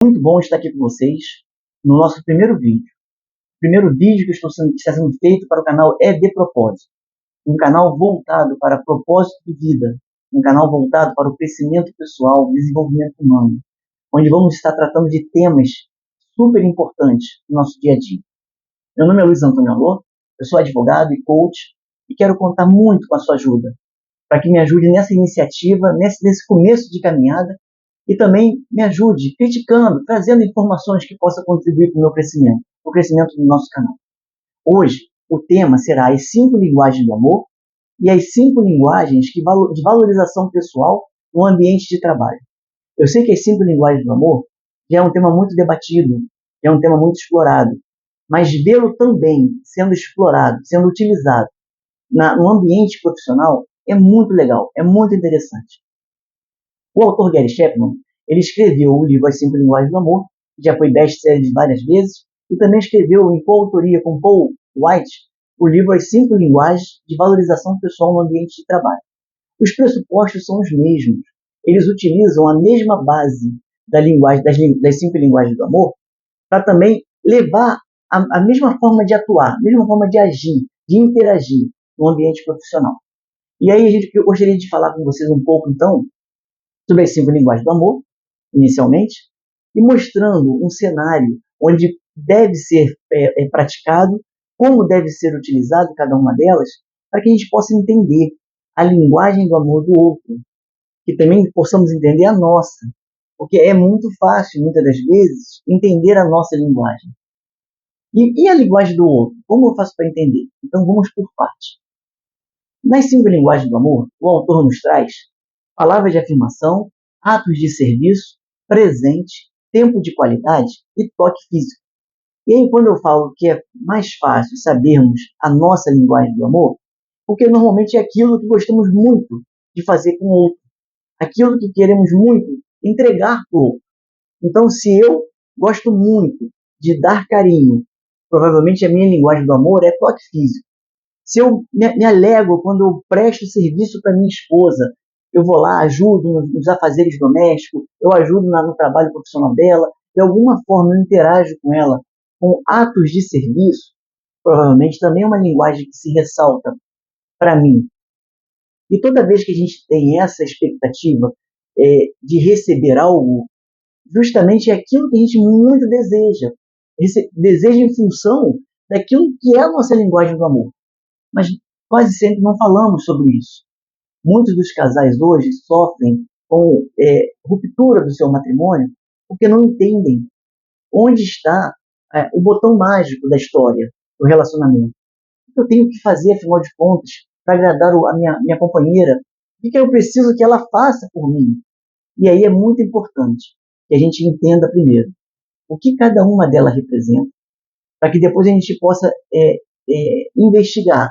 Muito bom estar aqui com vocês no nosso primeiro vídeo. O primeiro vídeo que está sendo feito para o canal é de propósito. Um canal voltado para propósito de vida. Um canal voltado para o crescimento pessoal, desenvolvimento humano. Onde vamos estar tratando de temas super importantes no nosso dia a dia. Meu nome é Luiz Antônio Alô, eu sou advogado e coach e quero contar muito com a sua ajuda. Para que me ajude nessa iniciativa, nesse começo de caminhada, e também me ajude criticando, trazendo informações que possam contribuir para o meu crescimento, para o crescimento do nosso canal. Hoje, o tema será as 5 linguagens do amor e as 5 linguagens de valorização pessoal no ambiente de trabalho. Eu sei que as 5 linguagens do amor já é um tema muito debatido, já é um tema muito explorado, mas vê-lo também sendo explorado, sendo utilizado no ambiente profissional é muito legal, é muito interessante. O autor Gary Chapman, ele escreveu o livro As 5 Linguagens do Amor, que já foi best-seller várias vezes, e também escreveu em coautoria com Paul White o livro As 5 Linguagens de Valorização Pessoal no Ambiente de Trabalho. Os pressupostos são os mesmos. Eles utilizam a mesma base das 5 linguagens do amor para também levar a mesma forma de atuar, a mesma forma de agir, de interagir no ambiente profissional. E aí eu gostaria de falar com vocês um pouco, então, sobre as 5 linguagens do amor, inicialmente, e mostrando um cenário onde deve ser praticado, como deve ser utilizado cada uma delas, para que a gente possa entender a linguagem do amor do outro, que também possamos entender a nossa, porque é muito fácil, muitas das vezes, entender a nossa linguagem. E a linguagem do outro? Como eu faço para entender? Então vamos por partes. Nas 5 linguagens do amor, o autor nos traz palavras de afirmação, atos de serviço, presente, tempo de qualidade e toque físico. E aí, quando eu falo que é mais fácil sabermos a nossa linguagem do amor, porque normalmente é aquilo que gostamos muito de fazer com o outro, aquilo que queremos muito entregar para o outro. Então, se eu gosto muito de dar carinho, provavelmente a minha linguagem do amor é toque físico. Se eu me alegro quando eu presto serviço para minha esposa, eu vou lá, ajudo nos afazeres domésticos, eu ajudo no trabalho profissional dela, de alguma forma eu interajo com ela com atos de serviço, provavelmente também é uma linguagem que se ressalta para mim. E toda vez que a gente tem essa expectativa de receber algo, justamente é aquilo que a gente muito deseja. Deseja em função daquilo que é a nossa linguagem do amor. Mas quase sempre não falamos sobre isso. Muitos dos casais hoje sofrem com ruptura do seu matrimônio porque não entendem onde está o botão mágico da história, do relacionamento. O que eu tenho que fazer, afinal de contas, para agradar a minha companheira? O que eu preciso que ela faça por mim? E aí é muito importante que a gente entenda primeiro o que cada uma delas representa, para que depois a gente possa investigar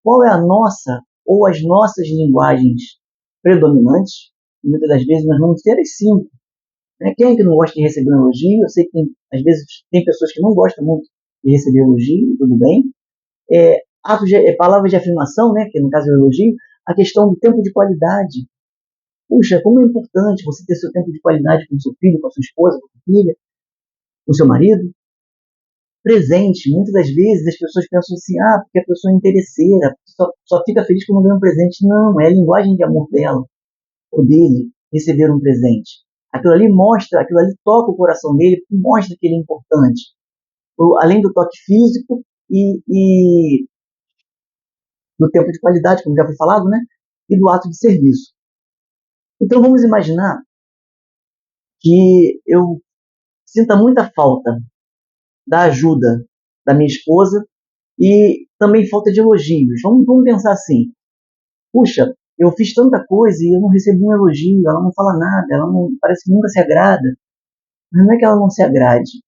qual é a nossa ou as nossas linguagens predominantes. Muitas das vezes nós vamos ter as 5. Quem é que não gosta de receber um elogio? Eu sei que às vezes tem pessoas que não gostam muito de receber elogio, tudo bem. Palavras de afirmação, que no caso é o elogio, a questão do tempo de qualidade. Puxa, como é importante você ter seu tempo de qualidade com seu filho, com a sua esposa, com a sua filha, com o seu marido. Presente, muitas das vezes as pessoas pensam assim, porque a pessoa é interesseira, só fica feliz quando ganha um presente. Não, é a linguagem de amor dela, ou dele, receber um presente. Aquilo ali toca o coração dele, mostra que ele é importante. Além do toque físico e do tempo de qualidade, como já foi falado, e do ato de serviço. Então vamos imaginar que eu sinta muita falta da ajuda da minha esposa e também falta de elogios. Vamos pensar assim, puxa, eu fiz tanta coisa e eu não recebo um elogio, ela não fala nada, ela não, parece que nunca se agrada. Mas não é que ela não se agrade,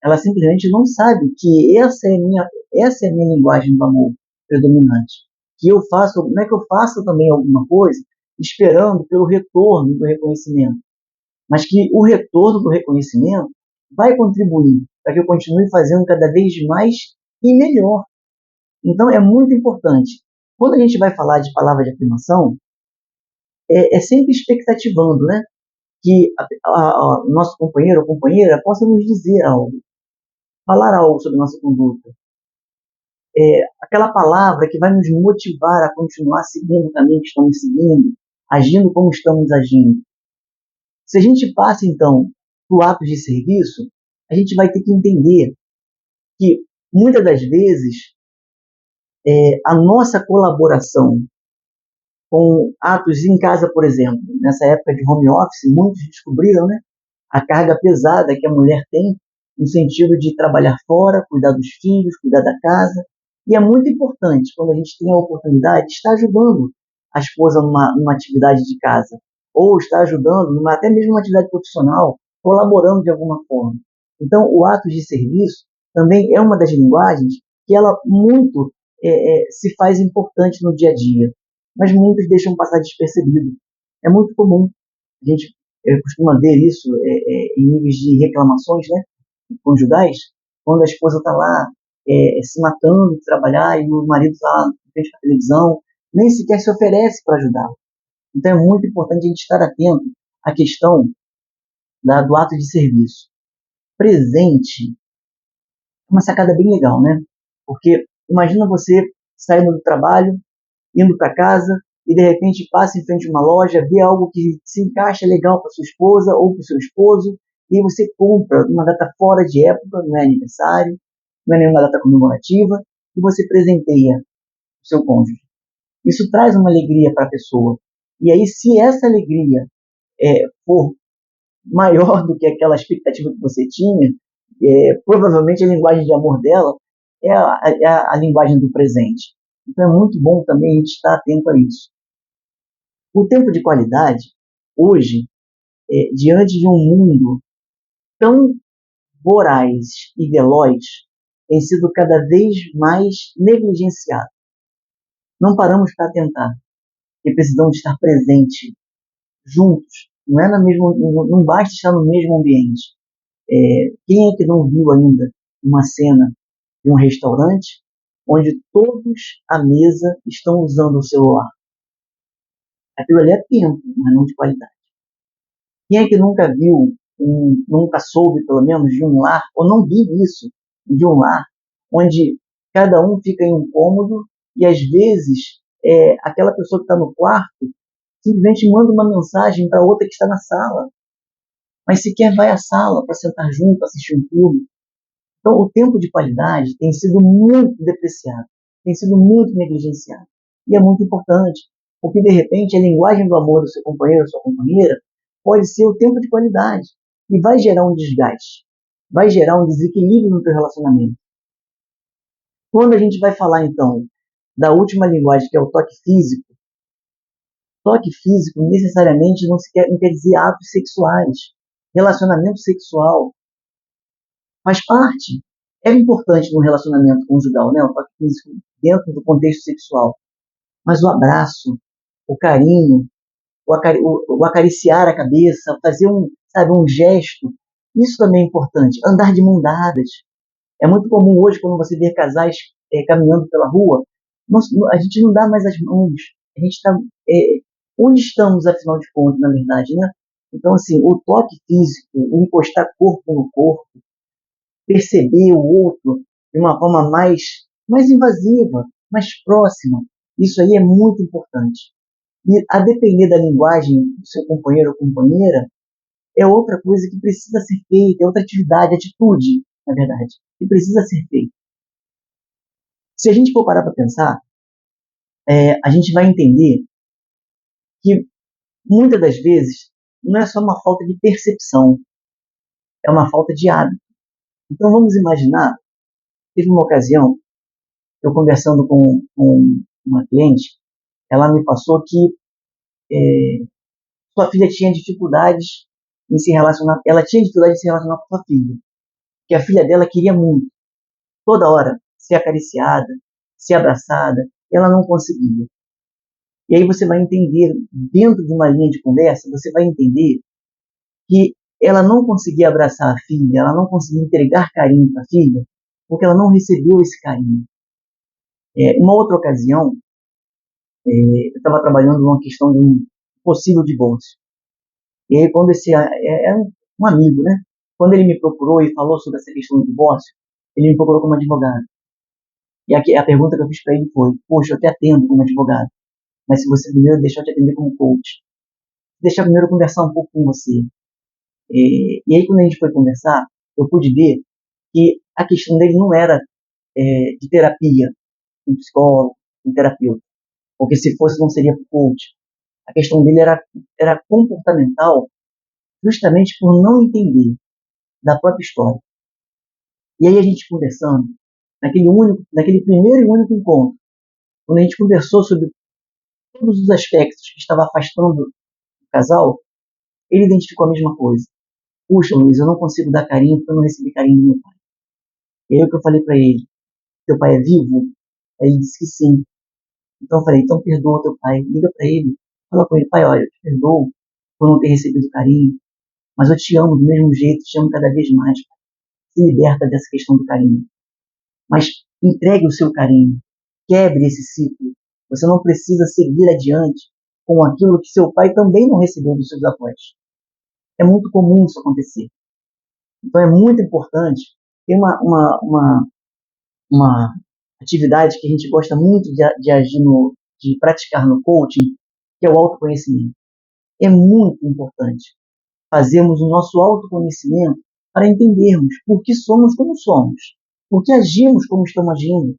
ela simplesmente não sabe que essa é a minha linguagem do amor predominante. Que eu faço, não é que eu faça também alguma coisa esperando pelo retorno do reconhecimento, mas que o retorno do reconhecimento vai contribuir para que eu continue fazendo cada vez mais e melhor. Então é muito importante. Quando a gente vai falar de palavra de afirmação, é sempre expectativando, que o nosso companheiro ou companheira possa nos dizer algo, falar algo sobre nossa conduta. Aquela palavra que vai nos motivar a continuar seguindo o caminho que estamos seguindo, agindo como estamos agindo. Se a gente passa, então, para o ato de serviço, a gente vai ter que entender que, muitas das vezes, a nossa colaboração com atos em casa, por exemplo, nessa época de home office, muitos descobriram, né, a carga pesada que a mulher tem no sentido de trabalhar fora, cuidar dos filhos, cuidar da casa. E é muito importante, quando a gente tem a oportunidade, de estar ajudando a esposa numa atividade de casa, ou estar ajudando, até mesmo uma atividade profissional, colaborando de alguma forma. Então, o ato de serviço também é uma das linguagens que ela muito se faz importante no dia a dia, mas muitos deixam passar despercebido. É muito comum. A gente costuma ver isso em níveis de reclamações, né, conjugais, quando a esposa está lá se matando de trabalhar e o marido está lá frente à televisão, nem sequer se oferece para ajudar. Então é muito importante a gente estar atento à questão do ato de serviço. Presente é uma sacada bem legal, né? Porque imagina você saindo do trabalho, indo para casa e de repente passa em frente a uma loja, vê algo que se encaixa legal para sua esposa ou para o seu esposo e você compra numa data fora de época, não é aniversário, não é nenhuma data comemorativa, e você presenteia o seu cônjuge. Isso traz uma alegria para a pessoa. E aí, se essa alegria for maior do que aquela expectativa que você tinha, provavelmente a linguagem de amor dela é a linguagem do presente. Então é muito bom também a gente estar atento a isso. O tempo de qualidade, hoje, diante de um mundo tão voraz e veloz, tem sido cada vez mais negligenciado. Não paramos para atentar, porque precisamos estar presentes, juntos. Não basta estar no mesmo ambiente. Quem é que não viu ainda uma cena de um restaurante onde todos à mesa estão usando o celular? Aquilo ali é tempo, mas não de qualidade. Quem é que nunca viu, nunca soube, pelo menos, de um lar, ou não vive isso, de um lar, onde cada um fica em um cômodo e, às vezes, aquela pessoa que está no quarto simplesmente manda uma mensagem para outra que está na sala, mas sequer vai à sala para sentar junto, assistir um filme. Então, o tempo de qualidade tem sido muito depreciado, tem sido muito negligenciado. E é muito importante, porque, de repente, a linguagem do amor do seu companheiro ou sua companheira pode ser o tempo de qualidade e vai gerar um desgaste, vai gerar um desequilíbrio no teu relacionamento. Quando a gente vai falar, então, da última linguagem, que é o toque físico necessariamente não quer dizer atos sexuais. Relacionamento sexual faz parte. É importante no relacionamento conjugal, né? O toque físico dentro do contexto sexual. Mas o abraço, o carinho, o acariciar a cabeça, fazer um gesto, isso também é importante. Andar de mão dadas. É muito comum hoje, quando você vê casais caminhando pela rua, a gente não dá mais as mãos. A gente está... onde estamos, afinal de contas, na verdade, né? Então, assim, o toque físico, o encostar corpo no corpo, perceber o outro de uma forma mais invasiva, mais próxima, isso aí é muito importante. E a depender da linguagem do seu companheiro ou companheira, é outra coisa que precisa ser feita, é outra atividade, atitude, na verdade, que precisa ser feita. Se a gente for parar para pensar, a gente vai entender que muitas das vezes não é só uma falta de percepção, é uma falta de hábito. Então vamos imaginar, teve uma ocasião, eu conversando com uma cliente, ela me passou que sua filha tinha dificuldades em se relacionar, ela tinha dificuldade em se relacionar com sua filha, que a filha dela queria muito, toda hora, ser acariciada, ser abraçada, e ela não conseguia. E aí você vai entender, dentro de uma linha de conversa, você vai entender que ela não conseguia abraçar a filha, ela não conseguia entregar carinho para a filha, porque ela não recebeu esse carinho. Uma outra ocasião, eu estava trabalhando numa questão de um possível divórcio. E aí, quando é um amigo, né? Quando ele me procurou e falou sobre essa questão do divórcio, ele me procurou como advogado. E aqui, a pergunta que eu fiz para ele foi: poxa, eu te atendo como advogado, mas se você primeiro deixar eu te atender como coach, deixar primeiro eu conversar um pouco com você. E aí, quando a gente foi conversar, eu pude ver que a questão dele não era de terapia, um psicólogo, um terapeuta, porque se fosse não seria coach. A questão dele era comportamental, justamente por não entender da própria história. E aí a gente conversando, naquele primeiro e único encontro, quando a gente conversou sobre todos os aspectos que estavam afastando o casal, ele identificou a mesma coisa. Puxa, Luiz, eu não consigo dar carinho porque eu não recebi carinho do meu pai. E aí o que eu falei para ele: teu pai é vivo? Aí ele disse que sim. Então eu falei: então perdoa teu pai, liga para ele, fala com ele: pai, olha, eu te perdoo por não ter recebido carinho, mas eu te amo do mesmo jeito, te amo cada vez mais. Pai. Se liberta dessa questão do carinho. Mas entregue o seu carinho, quebre esse ciclo. Você não precisa seguir adiante com aquilo que seu pai também não recebeu dos seus avós. É muito comum isso acontecer. Então é muito importante ter uma atividade que a gente gosta muito de agir de praticar no coaching, que é o autoconhecimento. É muito importante fazermos o nosso autoconhecimento para entendermos por que somos como somos, por que agimos como estamos agindo.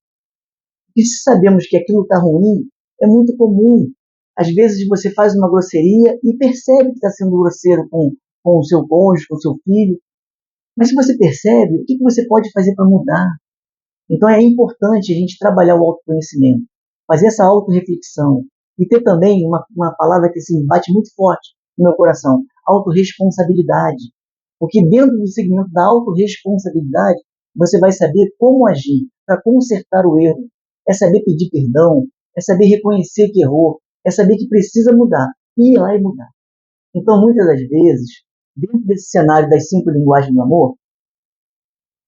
E se sabemos que aquilo está ruim, é muito comum. Às vezes você faz uma grosseria e percebe que está sendo grosseiro com o seu cônjuge, com o seu filho. Mas se você percebe, o que você pode fazer para mudar? Então é importante a gente trabalhar o autoconhecimento, fazer essa autorreflexão e ter também uma palavra que assim, bate muito forte no meu coração: autorresponsabilidade. Porque dentro do segmento da autorresponsabilidade, você vai saber como agir para consertar o erro. É saber pedir perdão, é saber reconhecer que errou, é saber que precisa mudar e ir lá e mudar. Então, muitas das vezes, dentro desse cenário das 5 linguagens do amor,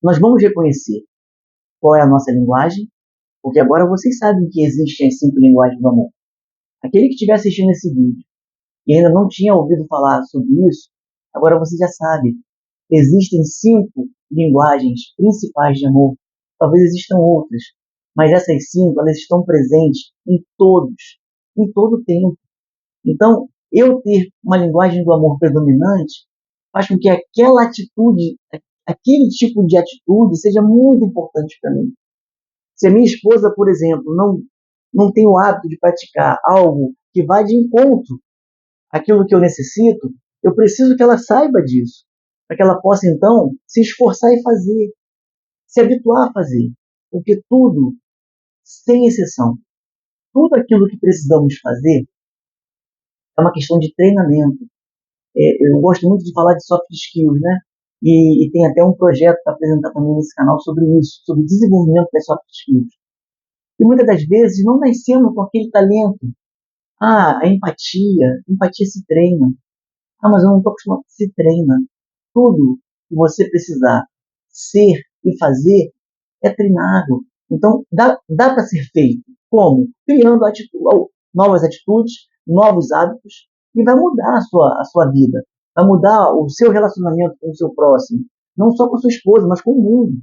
nós vamos reconhecer qual é a nossa linguagem, porque agora vocês sabem que existem as 5 linguagens do amor. Aquele que estiver assistindo esse vídeo e ainda não tinha ouvido falar sobre isso, agora você já sabe. Existem 5 linguagens principais de amor. Talvez existam outras, mas essas 5 elas estão presentes em todo o tempo. Então, eu ter uma linguagem do amor predominante faz com que aquela atitude, aquele tipo de atitude seja muito importante para mim. Se a minha esposa, por exemplo, não tem o hábito de praticar algo que vá de encontro àquilo que eu necessito, eu preciso que ela saiba disso, para que ela possa, então, se esforçar e fazer, se habituar a fazer. Porque tudo, sem exceção, tudo aquilo que precisamos fazer é uma questão de treinamento. Eu gosto muito de falar de soft skills, né? E tem até um projeto para apresentar também nesse canal sobre isso, sobre o desenvolvimento das soft skills. E muitas das vezes não nascemos com aquele talento. A empatia se treina. Mas eu não estou acostumado, se treina. Tudo que você precisar ser e fazer é treinável. Então, dá para ser feito. Como? Criando novas atitudes, novos hábitos, e vai mudar a sua vida. Vai mudar o seu relacionamento com o seu próximo. Não só com a sua esposa, mas com o mundo.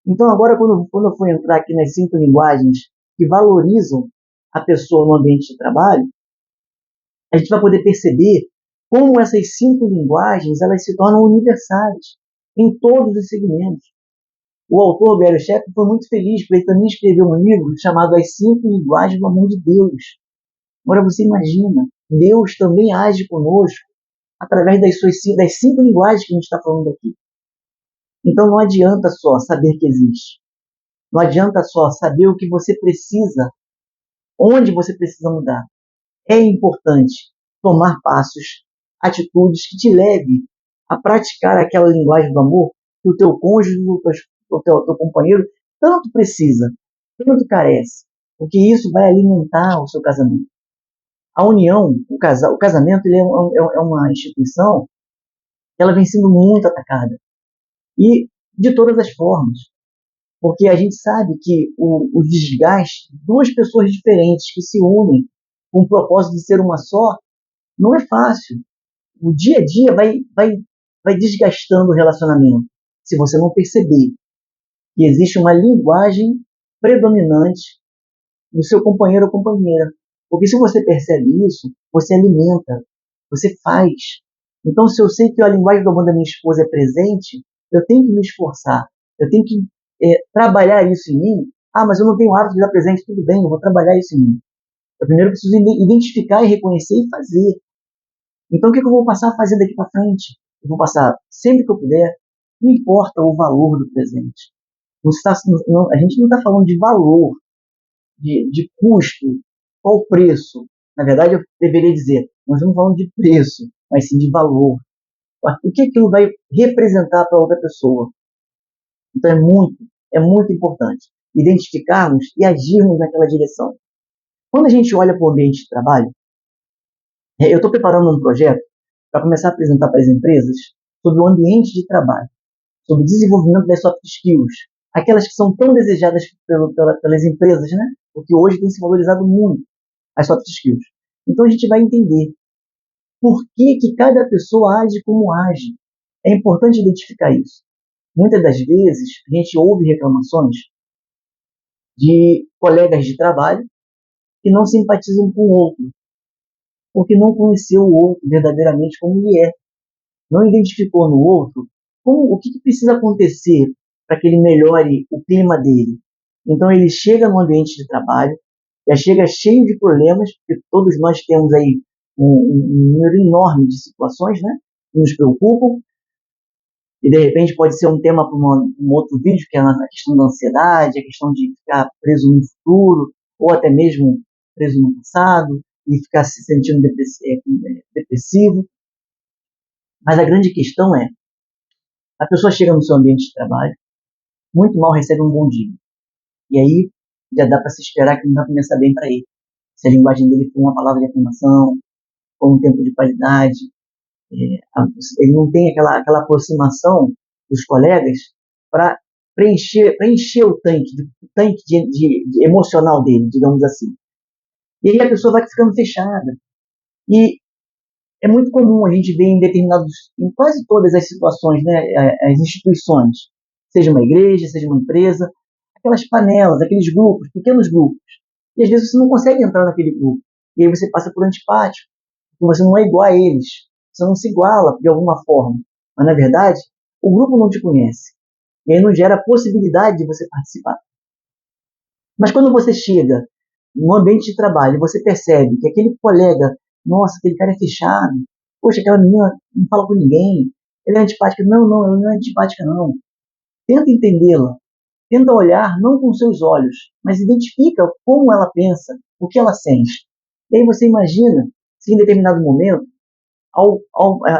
Então, agora, quando eu for entrar aqui nas 5 linguagens que valorizam a pessoa no ambiente de trabalho, a gente vai poder perceber como essas 5 linguagens elas se tornam universais em todos os segmentos. O autor Gary Chapman foi muito feliz, porque ele também escreveu um livro chamado As 5 Linguagens do Amor de Deus. Agora você imagina, Deus também age conosco através das 5 linguagens que a gente está falando aqui. Então não adianta só saber que existe. Não adianta só saber o que você precisa, onde você precisa mudar. É importante tomar passos, atitudes que te levem a praticar aquela linguagem do amor que o teu cônjuge, o teu companheiro tanto precisa, tanto carece, porque isso vai alimentar o seu casamento. A união, o casamento, ele é uma instituição que ela vem sendo muito atacada, e de todas as formas, porque a gente sabe que o desgaste de 2 pessoas diferentes que se unem com o propósito de ser uma só, não é fácil. o dia a dia vai desgastando o relacionamento. Se você não perceber que existe uma linguagem predominante no seu companheiro ou companheira. Porque se você percebe isso, você alimenta, você faz. Então, se eu sei que a linguagem do amor da minha esposa é presente, eu tenho que me esforçar, eu tenho que trabalhar isso em mim. Ah, mas eu não tenho hábito de dar presente, tudo bem, eu vou trabalhar isso em mim. Eu primeiro preciso identificar e reconhecer e fazer. Então, o que eu vou passar a fazer daqui para frente? Eu vou passar sempre que eu puder, não importa o valor do presente. A gente não está falando de valor, de custo, qual o preço. Na verdade, eu deveria dizer, nós não falamos de preço, mas sim de valor. O que aquilo vai representar para outra pessoa. Então é muito importante identificarmos e agirmos naquela direção. Quando a gente olha para o ambiente de trabalho, eu estou preparando um projeto para começar a apresentar para as empresas sobre o ambiente de trabalho, sobre o desenvolvimento das soft skills, aquelas que são tão desejadas pelas empresas, né? Porque hoje tem se valorizado muito as soft skills. Então a gente vai entender por que cada pessoa age como age. É importante identificar isso. Muitas das vezes a gente ouve reclamações de colegas de trabalho que não simpatizam com o outro, porque não conheceu o outro verdadeiramente como ele é. Não identificou no outro o que precisa acontecer para que ele melhore o clima dele. Então ele chega no ambiente de trabalho, já chega cheio de problemas, porque todos nós temos aí um número enorme de situações, né, que nos preocupam, e de repente pode ser um tema para um outro vídeo, que é a questão da ansiedade, a questão de ficar preso no futuro, ou até mesmo preso no passado, e ficar se sentindo depressivo. Mas a grande questão é, a pessoa chega no seu ambiente de trabalho, muito mal recebe um bom dia. E aí já dá para se esperar que não vai começar bem para ele. Se a linguagem dele for uma palavra de afirmação, for um tempo de qualidade, ele não tem aquela aproximação dos colegas para preencher o tanque de emocional dele, digamos assim. E aí a pessoa vai ficando fechada. E é muito comum a gente ver em quase todas as situações, né, as instituições, seja uma igreja, seja uma empresa, aquelas panelas, aqueles grupos, pequenos grupos. E às vezes você não consegue entrar naquele grupo. E aí você passa por antipático, porque você não é igual a eles. Você não se iguala de alguma forma. Mas, na verdade, o grupo não te conhece. E aí não gera possibilidade de você participar. Mas quando você chega no ambiente de trabalho e você percebe que aquele colega, nossa, aquele cara é fechado, poxa, aquela menina não fala com ninguém, ela é antipática. Não, ela não é antipática, não. Tenta entendê-la. Tenta olhar não com seus olhos, mas identifica como ela pensa, o que ela sente. E aí você imagina se em determinado momento,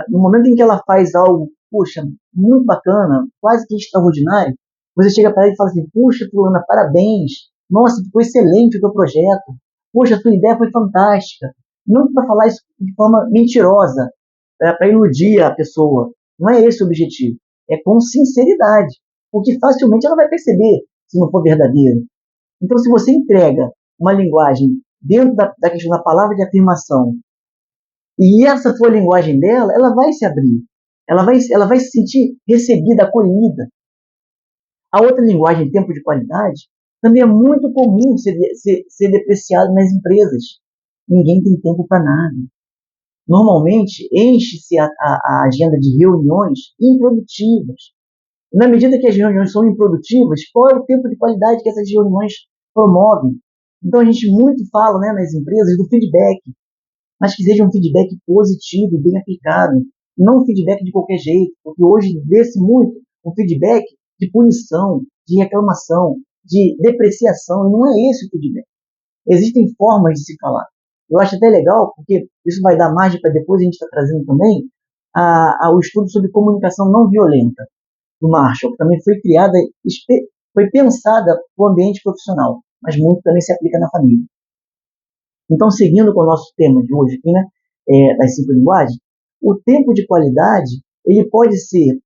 no momento em que ela faz algo, puxa, muito bacana, quase que extraordinário, você chega para ela e fala assim, puxa, fulana, parabéns, nossa, ficou excelente o teu projeto, puxa, a tua ideia foi fantástica. Não para falar isso de forma mentirosa, para iludir a pessoa. Não é esse o objetivo. É com sinceridade, porque facilmente ela vai perceber se não for verdadeiro. Então, se você entrega uma linguagem dentro da questão da palavra de afirmação, e essa for a linguagem dela, ela vai se abrir. Ela vai se sentir recebida, acolhida. A outra linguagem, tempo de qualidade, também é muito comum ser depreciado nas empresas. Ninguém tem tempo para nada. Normalmente, enche-se a agenda de reuniões improdutivas. Na medida que as reuniões são improdutivas, qual é o tempo de qualidade que essas reuniões promovem? Então, a gente muito fala, né, nas empresas do feedback, mas que seja um feedback positivo e bem aplicado, não um feedback de qualquer jeito, porque hoje vê-se muito um feedback de punição, de reclamação, de depreciação, e não é esse o feedback. Existem formas de se falar. Eu acho até legal, porque isso vai dar margem para depois a gente estar trazendo também o estudo sobre comunicação não violenta, do Marshall, que também foi criada, foi pensada para o ambiente profissional, mas muito também se aplica na família. Então, seguindo com o nosso tema de hoje aqui, né, das 5 linguagens, o tempo de qualidade ele pode ser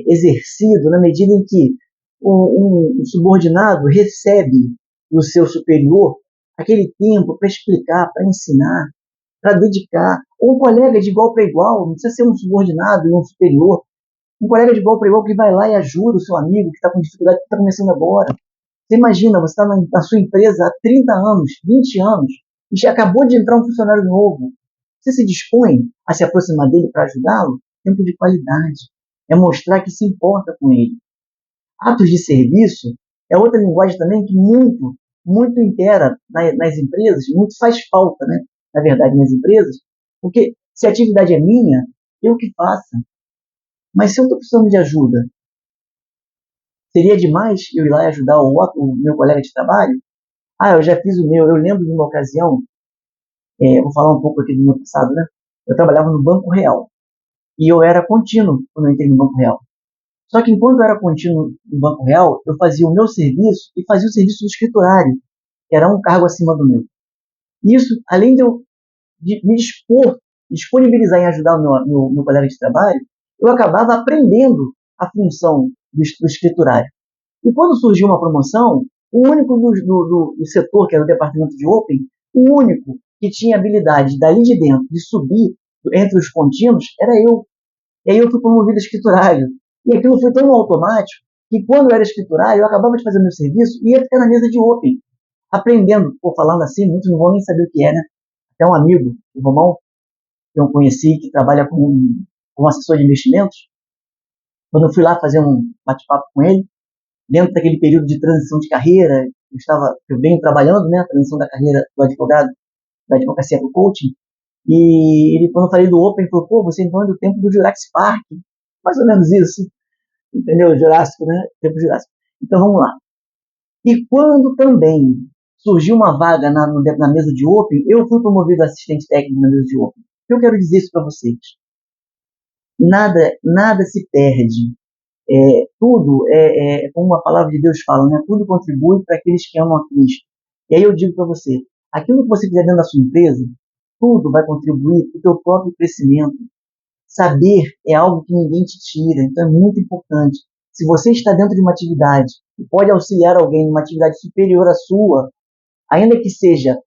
exercido na medida em que um subordinado recebe do seu superior aquele tempo para explicar, para ensinar, para dedicar, Ou um colega de igual para igual, não precisa ser um subordinado e um superior, um colega de igual para igual que vai lá e ajuda o seu amigo que está com dificuldade, que está começando agora. Você imagina, você está na sua empresa há 30 anos, 20 anos, e já acabou de entrar um funcionário novo. Você se dispõe a se aproximar dele para ajudá-lo? Tempo de qualidade. É mostrar que se importa com ele. Atos de serviço é outra linguagem também que muito impera nas empresas, muito faz falta, né? Na verdade, nas empresas, porque se a atividade é minha, eu que faça. Mas se eu estou precisando de ajuda, seria demais eu ir lá e ajudar o meu colega de trabalho? Ah, eu já fiz o meu. Eu lembro de uma ocasião, vou falar um pouco aqui do meu passado, né? Eu trabalhava no Banco Real e eu era contínuo quando eu entrei no Banco Real. Só que enquanto eu era contínuo no Banco Real, eu fazia o meu serviço e fazia o serviço do escriturário, que era um cargo acima do meu. Isso, além de eu me disponibilizar em ajudar o meu colega de trabalho, eu acabava aprendendo a função do escriturário. E quando surgiu uma promoção, o único do setor, que era o departamento de Open, o único que tinha habilidade dali de dentro de subir entre os contínuos era eu. E aí eu fui promovido a escriturário. E aquilo foi tão automático que quando eu era escriturário, eu acabava de fazer meu serviço e ia ficar na mesa de Open, aprendendo. Pô, falando assim, muitos não vão nem saber o que é, né? Até um amigo, o Romão, que eu conheci, que trabalha como assessor de investimentos, quando eu fui lá fazer um bate-papo com ele, dentro daquele período de transição de carreira, eu venho trabalhando, né, a transição da carreira do advogado, da advocacia para o coaching, e ele, quando eu falei do Open, ele falou, pô, você então é do tempo do Jurassic Park, mais ou menos isso, entendeu? Jurássico, né? Tempo Jurássico. Então vamos lá. E quando também surgiu uma vaga na mesa de Open, eu fui promovido a assistente técnico na mesa de Open. Eu quero dizer isso para vocês. Nada se perde. Tudo como a palavra de Deus fala, né? Tudo contribui para aqueles que amam a Cristo. E aí eu digo para você, aquilo que você fizer dentro da sua empresa, tudo vai contribuir para o teu próprio crescimento. Saber é algo que ninguém te tira, então é muito importante. Se você está dentro de uma atividade e pode auxiliar alguém numa atividade superior à sua, ainda que seja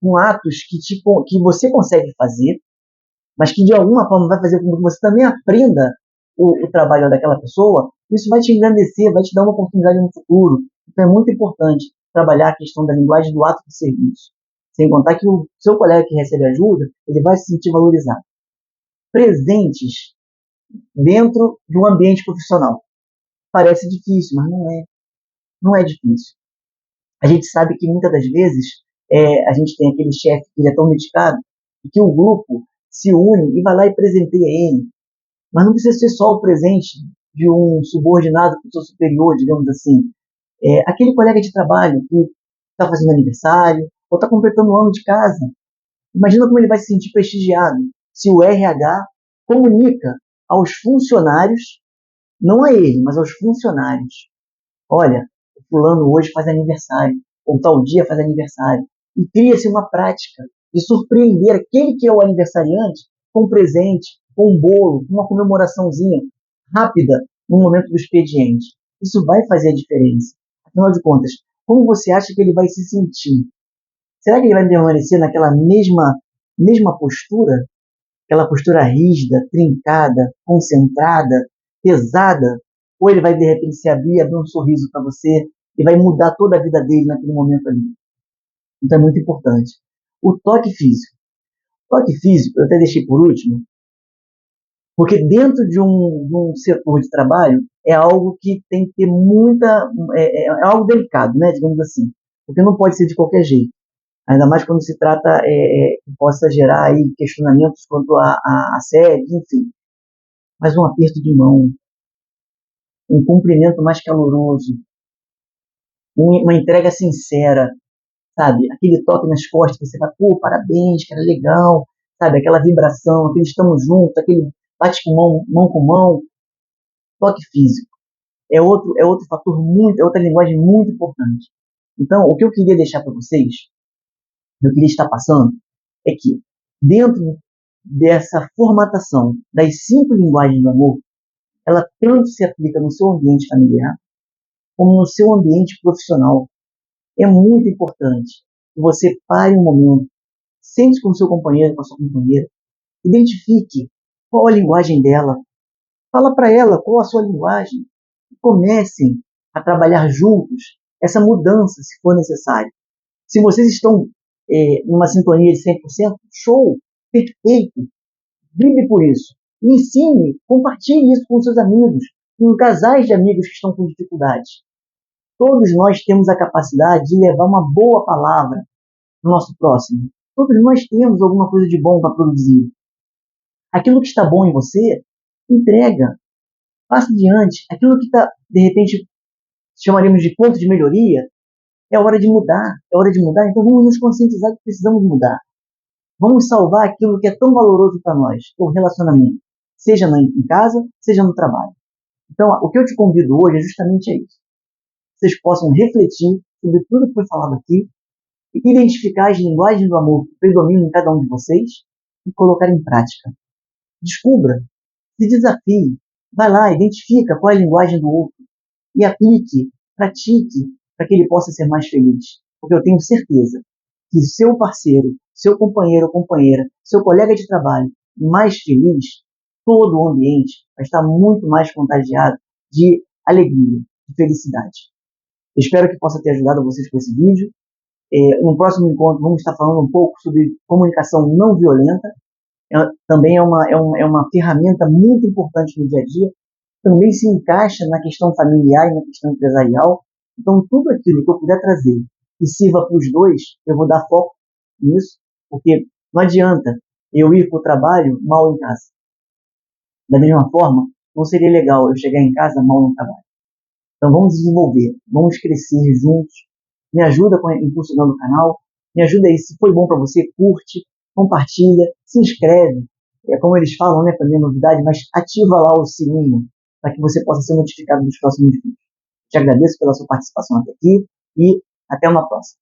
com atos que você consegue fazer, mas que de alguma forma vai fazer com que você também aprenda o trabalho daquela pessoa, isso vai te engrandecer, vai te dar uma oportunidade no futuro. Então é muito importante trabalhar a questão da linguagem do ato de serviço. Sem contar que o seu colega que recebe ajuda, ele vai se sentir valorizado. Presentes dentro de um ambiente profissional. Parece difícil, mas não é. Não é difícil. A gente sabe que muitas das vezes a gente tem aquele chefe que ele é tão dedicado e que o grupo se une e vai lá e presenteia ele. Mas não precisa ser só o presente de um subordinado para o seu superior, digamos assim. Aquele colega de trabalho que está fazendo aniversário ou está completando um ano de casa. Imagina como ele vai se sentir prestigiado se o RH comunica aos funcionários, não a ele, mas aos funcionários. Olha, o fulano hoje faz aniversário, ou tal dia faz aniversário. E cria-se uma prática de surpreender aquele que é o aniversariante com um presente, com um bolo, com uma comemoraçãozinha rápida no momento do expediente. Isso vai fazer a diferença. Afinal de contas, como você acha que ele vai se sentir? Será que ele vai permanecer naquela mesma postura? Aquela postura rígida, trincada, concentrada, pesada? Ou ele vai de repente se abrir e abrir um sorriso para você e vai mudar toda a vida dele naquele momento ali? Então é muito importante. O toque físico. O toque físico, eu até deixei por último, porque dentro de um setor de trabalho é algo que tem que ter é algo delicado, né, digamos assim, porque não pode ser de qualquer jeito. Ainda mais quando se trata que possa gerar aí questionamentos quanto a assédio, enfim. Mas um aperto de mão, um cumprimento mais caloroso, uma entrega sincera, sabe? Aquele toque nas costas que você fala, pô, parabéns, cara, legal, sabe? Aquela vibração, aquele estamos juntos, aquele bate com mão com mão, toque físico. É outro fator é outra linguagem muito importante. Então, o que eu queria deixar para vocês, eu queria estar passando, é que dentro dessa formatação das 5 linguagens do amor, ela tanto se aplica no seu ambiente familiar, como no seu ambiente profissional. É muito importante que você pare um momento, sente com o seu companheiro, com a sua companheira, Identifique qual a linguagem dela. Fala para ela qual a sua linguagem. Comecem a trabalhar juntos essa mudança, se for necessário. Se vocês estão numa sintonia de 100%, show, perfeito, brigue por isso. Ensine, compartilhe isso com seus amigos, com casais de amigos que estão com dificuldades. Todos nós temos a capacidade de levar uma boa palavra para o nosso próximo. Todos nós temos alguma coisa de bom para produzir. Aquilo que está bom em você, entrega, passa adiante. Aquilo que está, de repente, chamaremos de ponto de melhoria, é hora de mudar. É hora de mudar, então vamos nos conscientizar que precisamos mudar. Vamos salvar aquilo que é tão valoroso para nós, que é o relacionamento. Seja em casa, seja no trabalho. Então, o que eu te convido hoje é justamente isso. Vocês possam refletir sobre tudo que foi falado aqui, e identificar as linguagens do amor que predominam em cada um de vocês e colocar em prática. Descubra, se desafie, vai lá, identifica qual é a linguagem do outro e aplique, pratique, para que ele possa ser mais feliz. Porque eu tenho certeza que seu parceiro, seu companheiro ou companheira, seu colega de trabalho mais feliz, todo o ambiente vai estar muito mais contagiado de alegria, de felicidade. Espero que possa ter ajudado vocês com esse vídeo. No próximo encontro vamos estar falando um pouco sobre comunicação não violenta. Também é uma ferramenta muito importante no dia a dia. Também se encaixa na questão familiar e na questão empresarial. Então, tudo aquilo que eu puder trazer que sirva para os dois, eu vou dar foco nisso, porque não adianta eu ir para o trabalho mal em casa. Da mesma forma, não seria legal eu chegar em casa mal no trabalho. Então, vamos desenvolver, vamos crescer juntos. Me ajuda impulsionando o canal, me ajuda aí, se foi bom para você, curte, compartilha, se inscreve. É como eles falam, né, para ver novidade, mas ativa lá o sininho para que você possa ser notificado dos próximos vídeos. Te agradeço pela sua participação até aqui e até uma próxima.